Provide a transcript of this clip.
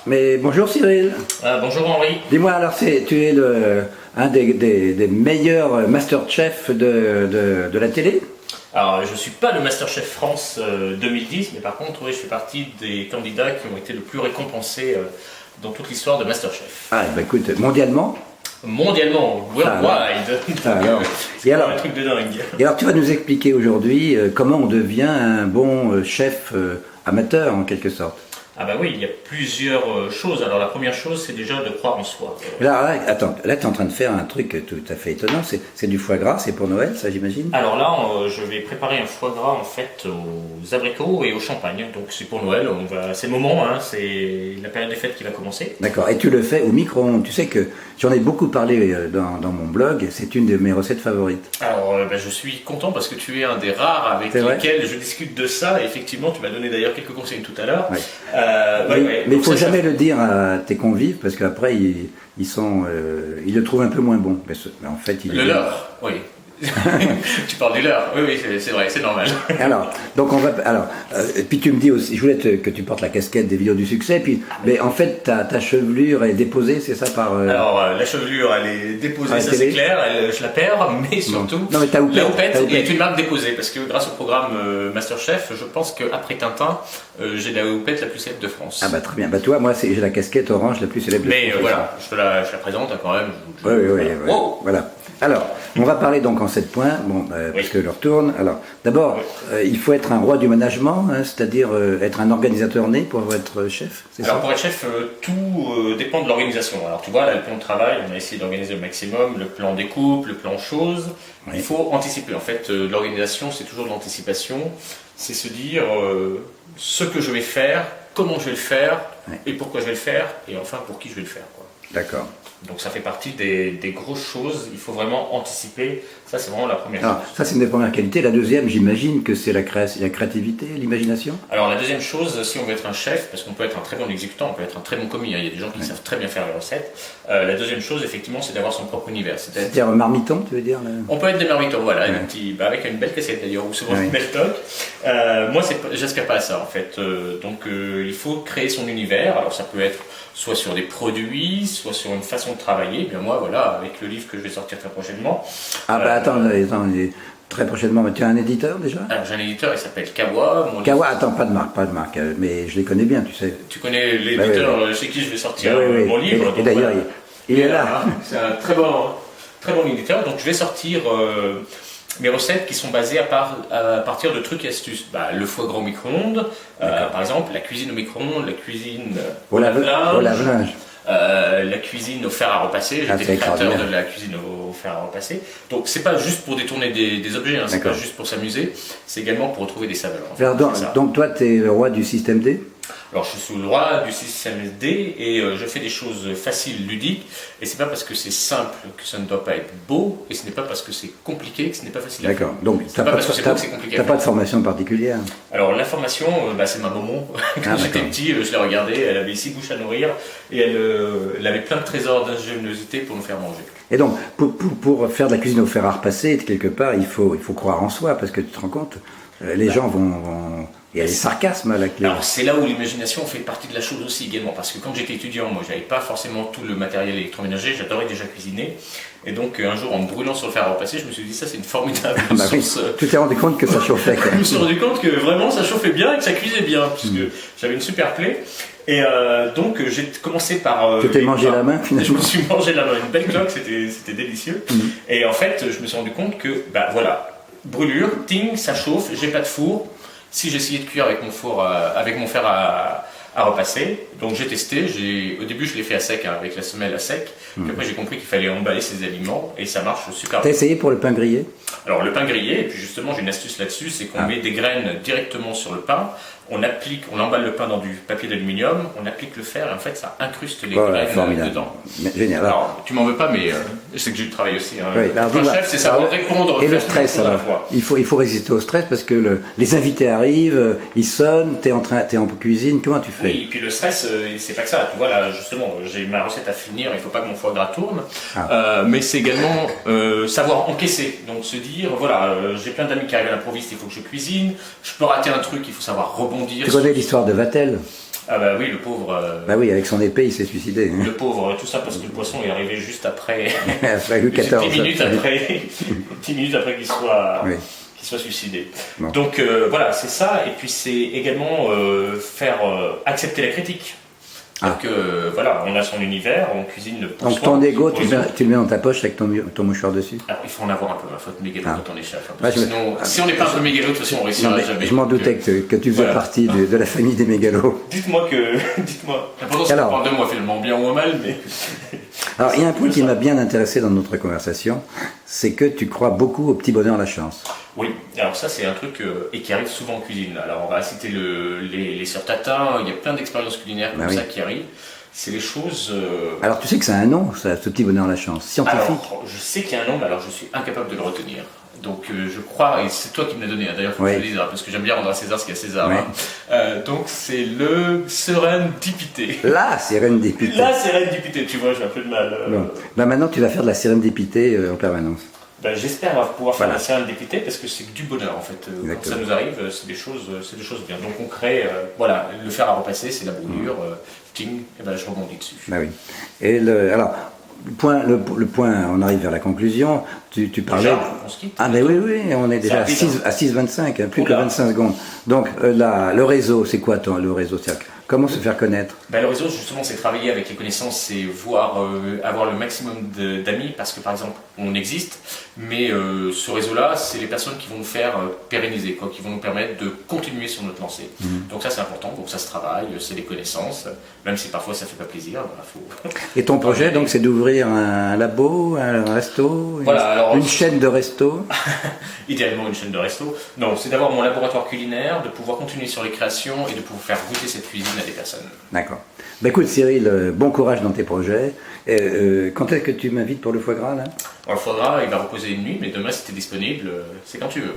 Mais bonjour Cyril. Bonjour Henri. Dis-moi alors, tu es un des meilleurs Masterchef de la télé? Alors je ne suis pas le Masterchef France 2010, mais par contre oui, je fais partie des candidats qui ont été le plus récompensés dans toute l'histoire de Masterchef. Ah bah écoute, mondialement? Mondialement, worldwide. C'est un truc de dingue. Et alors tu vas nous expliquer aujourd'hui comment on devient un bon chef amateur en quelque sorte. Ah bah oui, il y a plusieurs choses. Alors la première chose, c'est déjà de croire en soi. Là, attends, là tu es en train de faire un truc tout à fait étonnant, c'est du foie gras, c'est pour Noël ça j'imagine? Alors là, je vais préparer un foie gras en fait aux abricots et au champagne. Donc c'est pour Noël, c'est le moment, hein, c'est la période des fêtes qui va commencer. D'accord, et tu le fais au micro-ondes. Tu sais que j'en ai beaucoup parlé dans mon blog, c'est une de mes recettes favorites. Alors je suis content parce que tu es un des rares avec lesquels je discute de ça. Et effectivement, tu m'as donné d'ailleurs quelques conseils tout à l'heure. Ouais. Mais il ne faut jamais le dire à tes convives parce qu'après ils le trouvent un peu moins bon. Mais en fait, le leur, oui. Tu parles du leur, oui, c'est vrai, c'est normal. Alors, puis tu me dis aussi, je voulais que tu portes la casquette des vidéos du succès, mais en fait ta chevelure est déposée, c'est ça par... Alors la chevelure elle est déposée, ça c'est clair, je la perds, mais surtout non, mais la houppette est une marque déposée, parce que grâce au programme Masterchef, je pense qu'après Tintin, j'ai la houppette la plus célèbre de France. Ah bah très bien, bah toi, moi j'ai la casquette orange la plus célèbre de France. Mais voilà, je la présente hein, quand même. Oui, voilà. Alors, on va parler donc en 7 points, parce que l'heure tourne. Alors, d'abord, il faut être un roi du management, hein, c'est-à-dire être un organisateur né pour être chef, c'est ça? Alors pour être chef, tout dépend de l'organisation. Alors tu vois, là, le plan de travail, on a essayé d'organiser au maximum, le plan des coupes, le plan choses. Oui. Il faut anticiper. En fait, l'organisation, c'est toujours de l'anticipation. C'est se dire ce que je vais faire, comment je vais le faire, et pourquoi je vais le faire, et enfin pour qui je vais le faire. D'accord. Donc ça fait partie des grosses choses, il faut vraiment anticiper, ça c'est vraiment la première chose. Ça c'est une des premières qualités. La deuxième, j'imagine que c'est la créativité, l'imagination. Alors la deuxième chose, si on veut être un chef, parce qu'on peut être un très bon exécutant, on peut être un très bon commis, hein, il y a des gens qui savent très bien faire les recettes, la deuxième chose effectivement c'est d'avoir son propre univers. C'est-à-dire marmiton, tu veux dire On peut être des marmitons, voilà, avec une belle cassette d'ailleurs, ou souvent une belle toque. Moi j'aspire pas à ça en fait, donc il faut créer son univers, alors ça peut être soit sur des produits, soit sur une façon de travailler. Bien moi, voilà, avec le livre que je vais sortir très prochainement. Ah bah attends, très prochainement, mais tu as un éditeur déjà? Alors j'ai un éditeur, il s'appelle Kawa. Kawa, attends, pas de marque, mais je les connais bien, tu sais. Tu connais l'éditeur chez qui je vais sortir mon livre. Et d'ailleurs, il est là. C'est un très bon éditeur, donc je vais sortir mes recettes qui sont basées à partir de trucs et astuces. Le foie gras au micro-ondes, par exemple, la cuisine au micro-ondes, la cuisine au lave-linge, la cuisine au fer à repasser. J'étais créateur de la cuisine au fer à repasser. Donc c'est pas juste pour détourner des objets, hein, c'est pas juste pour s'amuser, c'est également pour retrouver des saveurs. En fait. Alors, donc toi, tu es le roi du système D? Alors je suis le roi du système D et je fais des choses faciles, ludiques, et c'est pas parce que c'est simple que ça ne doit pas être beau, et ce n'est pas parce que c'est compliqué que ce n'est pas facile à faire. D'accord, donc tu n'as pas de formation particulière? Alors la formation, c'est ma maman. Quand j'étais petit, je l'ai regardée, elle avait 6 bouches à nourrir, et elle avait plein de trésors d'ingéniosité pour nous faire manger. Et donc, pour faire de la cuisine au fer à repasser, quelque part, il faut croire en soi, parce que tu te rends compte, les gens vont... Il y a des sarcasmes à la clé. Alors c'est là où l'imagination fait partie de la chose aussi également, parce que quand j'étais étudiant, moi j'avais pas forcément tout le matériel électroménager, j'adorais déjà cuisiner, et donc un jour en me brûlant sur le fer à repasser, je me suis dit ça c'est une formidable source. Oui. Tu t'es rendu compte que ça chauffait quoi. Je me suis rendu compte que vraiment ça chauffait bien et que ça cuisait bien, puisque j'avais une super clé, et donc j'ai commencé par... tu t'es mangé la main finalement? Je me suis mangé la main, une belle cloque, c'était délicieux, et en fait je me suis rendu compte que, voilà, brûlure, ting, ça chauffe, j'ai pas de four. Si j'essayais de cuire avec mon fer à repasser, donc j'ai testé, au début je l'ai fait à sec, hein, avec la semelle à sec, puis après j'ai compris qu'il fallait emballer ses aliments, et ça marche super bien. T'as essayé pour le pain grillé? Alors le pain grillé, et puis justement j'ai une astuce là-dessus, c'est qu'on met des graines directement sur le pain, on emballe le pain dans du papier d'aluminium, on applique le fer, et en fait ça incruste les graines dedans. Génial. Alors tu m'en veux pas, mais je sais que j'ai du travail aussi. Hein. Oui, un chef, c'est savoir répondre. Et le stress, alors, il faut résister au stress parce que les invités arrivent, ils sonnent, t'es en cuisine, comment tu fais? Oui, et puis le stress, c'est pas que ça. Tu vois là, justement, j'ai ma recette à finir, il faut pas que mon foie gras tourne, mais c'est également savoir encaisser. Donc se dire, voilà, j'ai plein d'amis qui arrivent à l'improviste, il faut que je cuisine, je peux rater un truc, il faut savoir rebondir. Tu connais l'histoire de Vatel? Ah bah oui, le pauvre. Bah oui, avec son épée, il s'est suicidé. Le pauvre, tout ça parce que le poisson est arrivé juste après. Après Louis XIV. 10 minutes après, 10 minutes après qu'il soit. Oui. Soit suicidé. Bon. Donc voilà, c'est ça, et puis c'est également faire accepter la critique. Donc voilà, on a son univers, on cuisine pour Donc soi. ton ego, tu le mets dans ta poche avec ton mouchoir dessus. Alors il faut en avoir un peu, il faut être mégalo quand on est chef. Hein, Ouais, sinon, si on n'est pas un peu mégalo, de toute façon on réussira jamais. Je m'en doutais que tu faisais partie de la famille des mégalos. Dites-moi que. Dites-moi. L'important c'est qu'on parle de moi finalement, bien ou mal, mais. Alors il y a un point qui m'a bien intéressé dans notre conversation, c'est que tu crois beaucoup au petit bonheur, la chance. Oui, alors ça c'est un truc et qui arrive souvent en cuisine. Alors on va citer les sœurs Tatin, il y a plein d'expériences culinaires comme ça qui arrivent. C'est les choses. Alors tu sais que c'est un nom, ça, ce petit bonheur, la chance, scientifique. Alors, je sais qu'il y a un nom, mais alors je suis incapable de le retenir. Donc je crois, et c'est toi qui me l'as donné, d'ailleurs il faut que je le dise, parce que j'aime bien rendre à César ce qu'il y a à César. Donc c'est le serendipité. La sérendipité. La sérendipité, tu vois, j'ai un peu de mal. Bon. Ben maintenant tu vas faire de la sérendipité en permanence. Ben, j'espère pouvoir faire la sérendipité parce que c'est du bonheur en fait. Quand ça nous arrive, c'est des choses bien. Donc on crée, voilà, le fer à repasser, c'est la brûlure, ting, et ben je rebondis dessus. Ben oui. Et alors, le point, on arrive vers la conclusion. Tu parlais. Déjà, on se quitte. Ah ben oui, on est déjà à 6h25, hein, plus que 25 secondes. Donc le réseau, c'est quoi le réseau cercle? Comment se faire connaître? Ben, le réseau, justement, c'est travailler avec les connaissances, c'est voir, avoir le maximum d'amis, parce que par exemple, on existe, mais ce réseau-là, c'est les personnes qui vont nous faire pérenniser, quoi, qui vont nous permettre de continuer sur notre lancée. Donc ça, c'est important, donc ça se travaille, c'est des connaissances, même si parfois ça fait pas plaisir. Voilà, Et ton projet, donc, c'est d'ouvrir un labo, un resto, une chaîne de resto? Idéalement une chaîne de resto. Non, c'est d'avoir mon laboratoire culinaire, de pouvoir continuer sur les créations et de pouvoir faire goûter cette cuisine à des personnes. D'accord. Ben écoute Cyril, bon courage dans tes projets. Quand est-ce que tu m'invites pour le foie gras là? Alors, le foie gras, il va reposer une nuit, mais demain si tu es disponible, c'est quand tu veux.